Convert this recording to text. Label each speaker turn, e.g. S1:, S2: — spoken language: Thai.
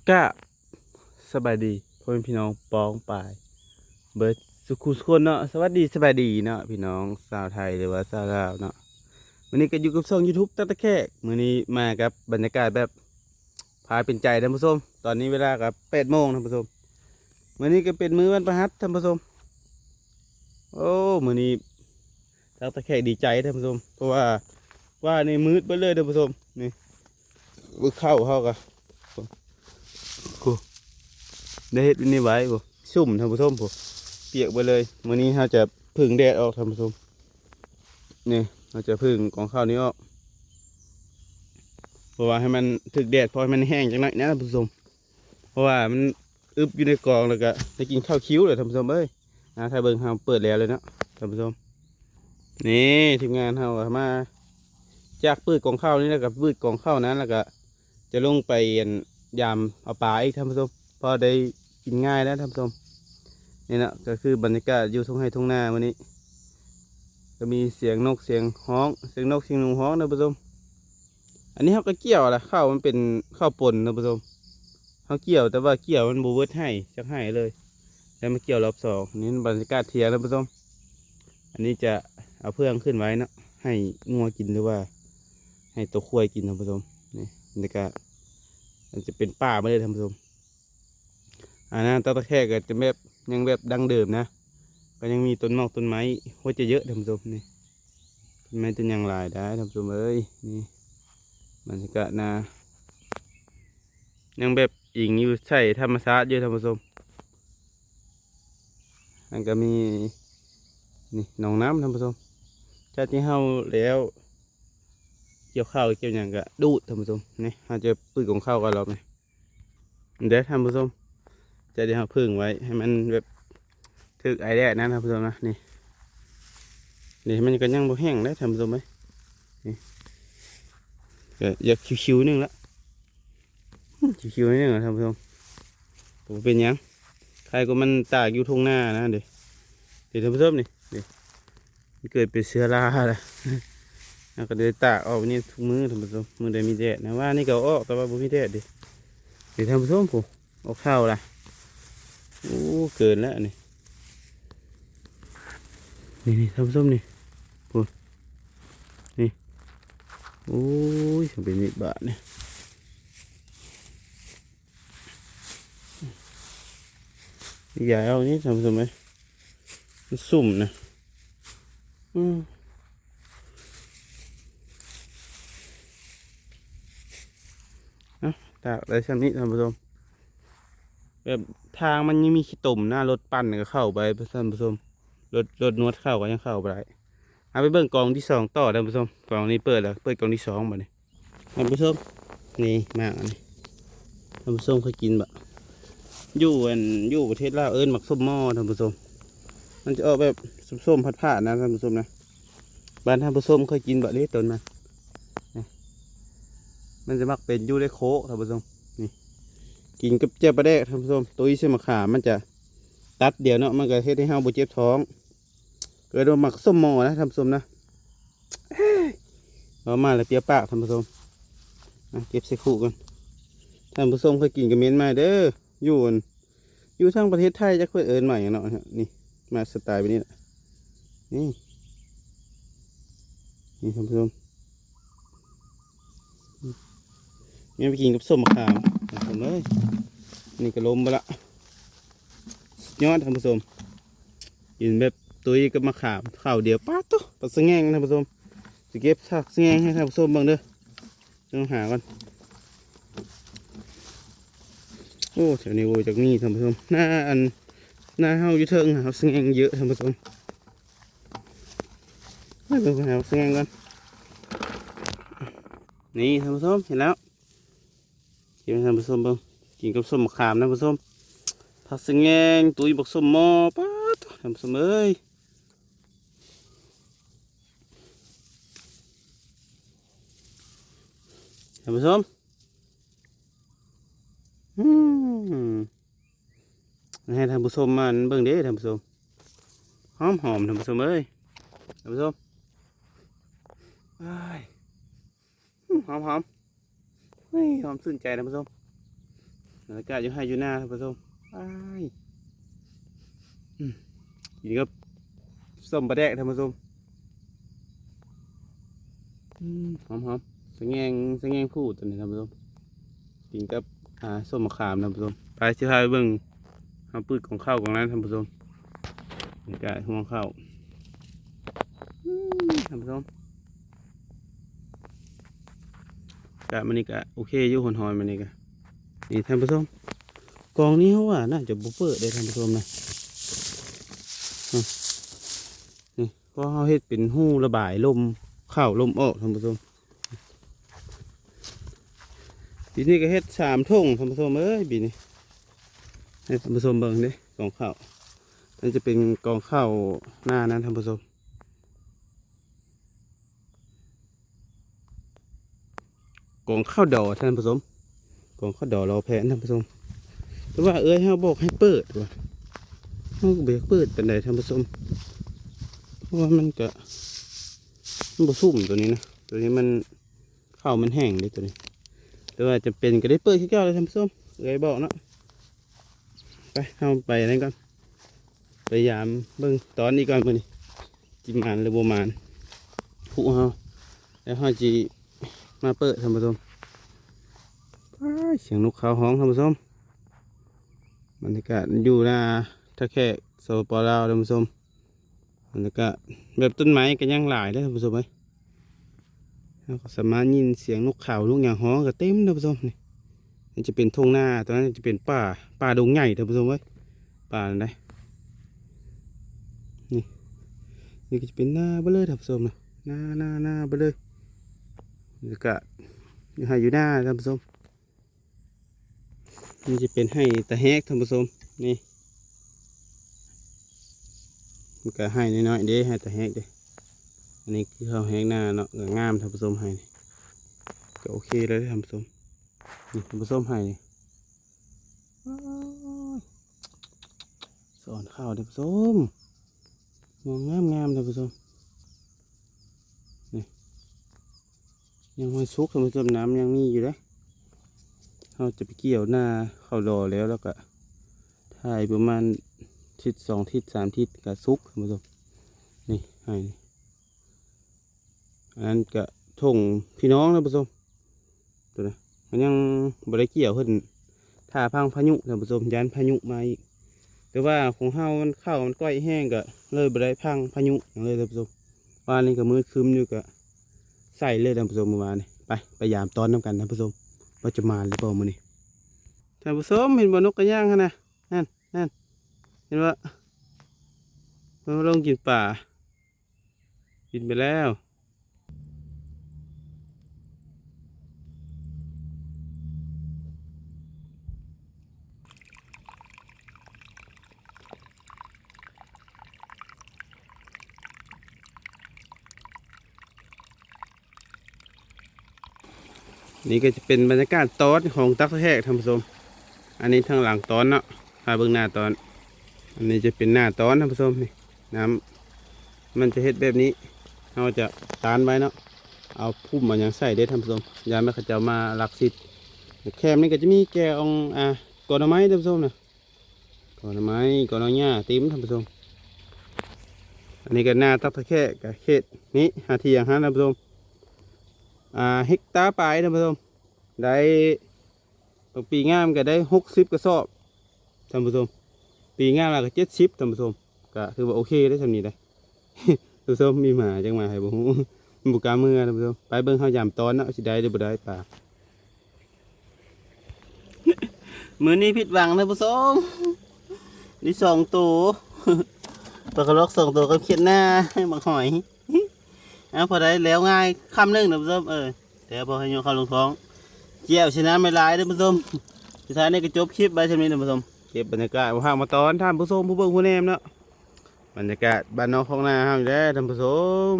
S1: ก็สบายดีพ่อแม่พี่น้องปองปายเบิร์ดสุขุสุคนเนาะสวัสดีสบายดีเนาะพี่น้องชาวไทยหรือว่าชาวลาวเนาะวันนี้ก็อยู่กับช่อง YouTube ตั้งแต่แค่มื้อนี้มากับบรรยากาศแบบพาเป็นใจท่านผู้ชมตอนนี้เวลากับ8 โมงท่านผู้ชมมื้อนี้ก็เป็นมื้อวันพฤหัสท่านผู้ชมโอ้มื้อนี้ตั้งแต่แค่ดีใจท่านผู้ชมเพราะว่าในมืดไปเลยท่านผู้ชมนี่บึกเข้าก็ได้เห็ดวินิไว้บ่ซุ่มท่านผู้ชมผมเปียกไปเลยมื้อนี้เราจะพึ่งแดดออกท่านผู้ชมนี่เราจะพึ่งกองข้าวนี้ออกเพราะว่าให้มันถึกแดดพอให้มันแห้งจังหน่อยนะท่านผู้ชมเพราะว่ามันอึบอยู่ในกองแล้วก็ได้กินข้าวคิ้วเลยท่านผู้ชมเอ้ยนะถ้าเบิ่งเราเปิดแล้วเลยเนาะท่านผู้ชมนี่ทีมงานเรามาจากปืดกองข้าวนี่แล้วก็ปืดกองข้าวนั้นแล้วก็จะลงไปยามเอาปลาอีกท่านผู้ชมพอได้กินง่ายแล้วท่านผู้ชมนี่นะก็คือบรรยากาศอยู่ทุ่งไร่ทุ่งนาวันนี้ก็มีเสียงนกเสียงฮ้องเสียงนกเสียงหนูฮ้องท่านผู้ชมอันนี้เขาก็เกี่ยวแหละข้าวมันเป็นข้าวป่นท่านผู้ชมเขาเกี่ยวแต่ว่าเกี่ยวมันบูเวิร์ดให้จักให้เลยแล้วมาเกี่ยวรอบสองนี่บรรยากาศเทียงท่านผู้ชมอันนี้จะเอาเพื่องขึ้นไว้นะให้งัวกินหรือว่าให้ตัวควายกินท่านผู้ชมนี่บรรยากาศมันจะเป็นป่าไม่ได้ท่านผู้ชมอันนั้นตะแคร่ก็จะแบบยังแบบดังเดิมนะก็ยังมีต้นไม้ต้นไม้ว่าจะเยอะท่านผู้ชมนี่ต้นไม้ต้นยางลายได้ท่านผู้ชมเอ้ยนี่บรรยากาศนะยังแบบอิงอยู่ใส่ธรรมชาติเยอะท่านผู้ชมอันก็มีนี่หนองน้ำท่านผู้ชมชาติที่เฮาแล้วเกี่ยวข้าวเกี่ยวอย่างก็ดูดท่านผู้ชมนี่เราจะปื้ของข้าวกันเราไหมเดี๋ยวท่านผู้ชมจะได้เอาพึ่งไว้ให้มันแบบถึกไอแดดนะท่านผู้ชมนะนี่มันก็ยังบ่แห้งได้ท่านผู้ชมไหมนี่ก็อยากคิวๆนึงละคิวๆนิดนึงนะท่านผู้ชมผมเป็นยังใครก็มันตากอยู่ทุ่งหน้านะเดี๋ยวท่านผู้ชมนี่มันเกิดเป็นเชื้อราเลยแล้วก็เดี๋ยวตากออกนี่ทุกมือท่านผู้ชมมือใดมีแดดนะว่านี่ก็ออกแต่ว่าบ่มีแดดเดี๋ยวท่านผู้ชมผมออกข้าวละโอ้เกินแล้วนี่ท่านผู้ชมนี่พูดนี่โอ้ยเป็นนิดบาทเนี่ยใหญ่เอานี่ท่านผู้ชมไหมมันสุ่มนะตากได้ช่ำนี้ท่านผู้ชมแบบทางมันยังมีขี้ตุ่มหน้ารถปั่นก็เข้าไปท่านผู้ชมรถนวดเข้าก็ยังเข้าไปได้เอาไปเบิ่งกองที่สองต่อท่านผู้ชมกองนี้เปิดแล้วเปิดกองที่สองมาเนี่ยท่านผู้ชมนี่มากนี่ท่านผู้ชมเคยกินบะอยู่ประเทศลาวหมักส้มหม้อท่านผู้ชมมันจะออกแบบส้มๆผัดๆนะท่านผู้ชมนะบ้านท่านผู้ชมเคยกินบะนี้ต้นมันจะมักเป็นอยู่ในโคท่านผู้ชมนี่กินกับเจ้าปลาแดกท่านผู้ชมตัวนี้เส้นมะขามมันจะตัดเดียวเนาะมันก็เฮ็ดให้เฮาบ่เจ็บท้องเกิดว่าหมักส้มหม้อนะท่านผู้ชมนะเอามาแล้วเปรี้ยวปากท่านผู้ชมเก็บใส่ขู่กันท่านผู้ชมเคยกินกับเม้นมาเด้ออยู่ทางประเทศไทยจะค่อยใหม่เนาะนี่มาสไตล์แบบนี้แหละนี่ท่านผู้ชมนี่ไปกินกับส้มมะขามผมเลยนี่ก็ล้มไปละยอดท่านผู้ชมกินแบบตุ้ยกับมะขามข้าวเดียวป้าตุ๊ปัดสงแงงท่านผู้ชมจะเก็บผักสงแงงให้ท่านผู้ชมบ้างเด้อต้องหากันโอ้แถวนี้โว้จากนี่ท่านผู้ชมหน้าเฮาอยู่เทิงหาสงแงงเยอะท่านผู้ชมไปดูหาสงแงงกันนี่ท่านผู้ชมเห็นแล้วกินท่านผู้ชมบ้างกินกับส้มมะขามท่านผู้ชมผักสงแงงตุ้ยบักส้มหม้อป้าตุ๊ท่านผู้ชมเอ้ยท่านผู้ชมให้ท่านผู้ชมมันเบิ่งเด้ท่านผู้ชมหอมท่านผู้ชมเอ้ยท่านผู้ชมหอมเฮ้ยหอมชื่นใจท่านผู้ชม บรรยากาศอยู่ให้อยู่หน้าท่านผู้ชมไปกินก็ส้มปลาแดกท่านผู้ชมหอมๆสะแงงคู่ตัวนี้ท่านผู้ชมกินกับส้มมะขามท่านผู้ชมไปเชื่อให้เบิ่งเอาปืดของข้าวของนั้นท่านผู้ชมบรรยากาศห่วงข้าวท่านผู้ชมกะมันนี่กะโอเคอยู่หอนๆมันนี่กะนี่ท่านผู้ชมกองนี้เขาว่าน่าจะบุเปิดได้ท่านผู้ชมนะนี่ก็เขาเฮ็ดเป็นหู้ระบายลมเข้าลมออกท่านผู้ชมปีนี้ก็เฮ็ด3 ทุ่งท่านผู้ชมเอ้ยปีนี้ให้ท่านผู้ชมเบิ่งดิกองข้าวนั่นจะเป็นกองข้าวหน้านั้นท่านผู้ชมกองข้าวดอท่านผู้ชมกองข้าวดอรอแผนท่านผู้ชมแต่ว่าเขาบอกให้เปิดว่ะเขาเบียกเปิดเป็นไรท่านผู้ชมเพราะว่ามันบ่ซุ่มตัวนี้นะตัวนี้มันข้าวมันแห้งเลยตัวนี้แต่ว่าจะเป็นก็ได้เปิดขี้เจ้าเลยท่านผู้ชมบอกเนาะไปเอาไปนั่นก่อนพยายามเบิ่งตอนนี้ก่อนมื้อนี้จิมานหรือบ่มานผู้เฮาแล้วเฮาสิมาเปิดท่านผู้ชมเสียงนกเขาฮ้องท่านผู้ชมบรรยากาศอยู่หน้าท่าแขกสปปลาวท่านผู้ชมบรรยากาศแบบต้นไม้ก็ยังหลายเลยท่านผู้ชมเอ้ยเราก็สามารถยินเสียงนกเขานกหยางฮ้องก็เต็มท่านผู้ชมนี่จะเป็นทุ่งนาตอนนั้นจะเป็นป่าดงใหญ่ท่านผู้ชมเอ้ยป่าอะไรนี่ก็จะเป็นหน้าเบลเลยท่านผู้ชมนะหน้าเบลเลยบรรยากาศอยู่หน้าท่านผู้ชมนี่จะเป็นให้ตะแฮกท่านผู้ชมนี่มันก็ให้น้อยๆเด้ให้ตะแฮกเด้อันนี้คือข้าวแห้งหน้าเนาะงามท่านผู้ชมให้ก็โอเคเลยท่านผู้ชมนี่ท่านผู้ชมให้สอนข้าวท่านผู้ชมงามท่านผู้ชมนี่ยังไม่สุกท่านผู้ชมน้ำยังมีอยู่เลยเราจะไปเกี่ยวหน้าเข้ารอแล้วก็ถ่ายประมาณทิศ2 ทิศ 3 ทิศก็สุกท่านผู้ชมนี่ให้อันนั้นก็ท่งพี่น้องท่านผู้ชมตัวนะมันยังบริเกี่ยวเพิ่นท่าพังพายุท่านผู้ชมยันพายุมาอีกแต่ว่าของเฮามันข้าวมันก้อยแห้งก็เลยบริพังพายุอย่างเลยท่านผู้ชมวันนี้ก็มืดคืมอยู่ก็ใส่เลยท่านผู้ชมเมื่อวานนี่ไปยามตอนน้ำกันท่านผู้ชมว่าจะมาหรือเปล่ามื้อนี้ท่านผู้ชมเห็นบ่นกกระย่างนะนั่นเห็นว่ามันลงกินป่ากินไปแล้วนี่ก็จะเป็นบรรยากาศตอนของตักแหกท่านผู้ชมอันนี้ทางหลังตอนเนาะพาเบื้องหน้าตอนอันนี้จะเป็นหน้าตอนท่านผู้ชมนี่น้ำมันจะเฮ็ดแบบนี้เราจะตานไว้เนาะเอาพุ่มมาอย่างใส่ได้ท่านผู้ชมยามไม่เขาจะมาหลักสิทธิ์แคมนี่ก็จะมีแกองกอหน่อไม้ท่านผู้ชมนะกอหน่อไม้กอหน่อหญ้าติ้มท่านผู้ชมอันนี้ก็หน้าตักแหกกับเขตนี้หาทีอย่างนั้นท่านผู้ชมเฮกตาร์ปลายท่านผู้ชมได้ปีงามก็ได้60 กระสอบท่านผู้ชมปีงามแล้วก็70ท่านผู้ชมก็ถือว่าโอเคได้สำนี้ได้ ท่านผู้ชมมีหมาจังมาให้บ่ฮู้บุกกาเมื่อท่านผู้ชมไปเบิ่งเฮายามตอนเนาะสิได้หรือบ่ได้ป่า มื้อนี้ผิดหวังท่านผู้ชมนี่2 ตัว ปลากระรอก2 ตัวกับเขียดหน้าบักหอยพอได้แล้วง่ายคำนึงท่านผู้ชมแต่พอให้โยเข้าลงท้องเจียวชนะไม่ร้ายท่านผู้ชมสุดท้ายนี่ก็จบคลิปไปใช่ไหมท่านผู้ชมเก็บบรรยากาศว่ามาตอนท่านผู้ชมผู้เบิ่งผู้แนมเนาะบรรยากาศบ้านนอกของนาเฮาอยู่แล้วท่านผู้ชม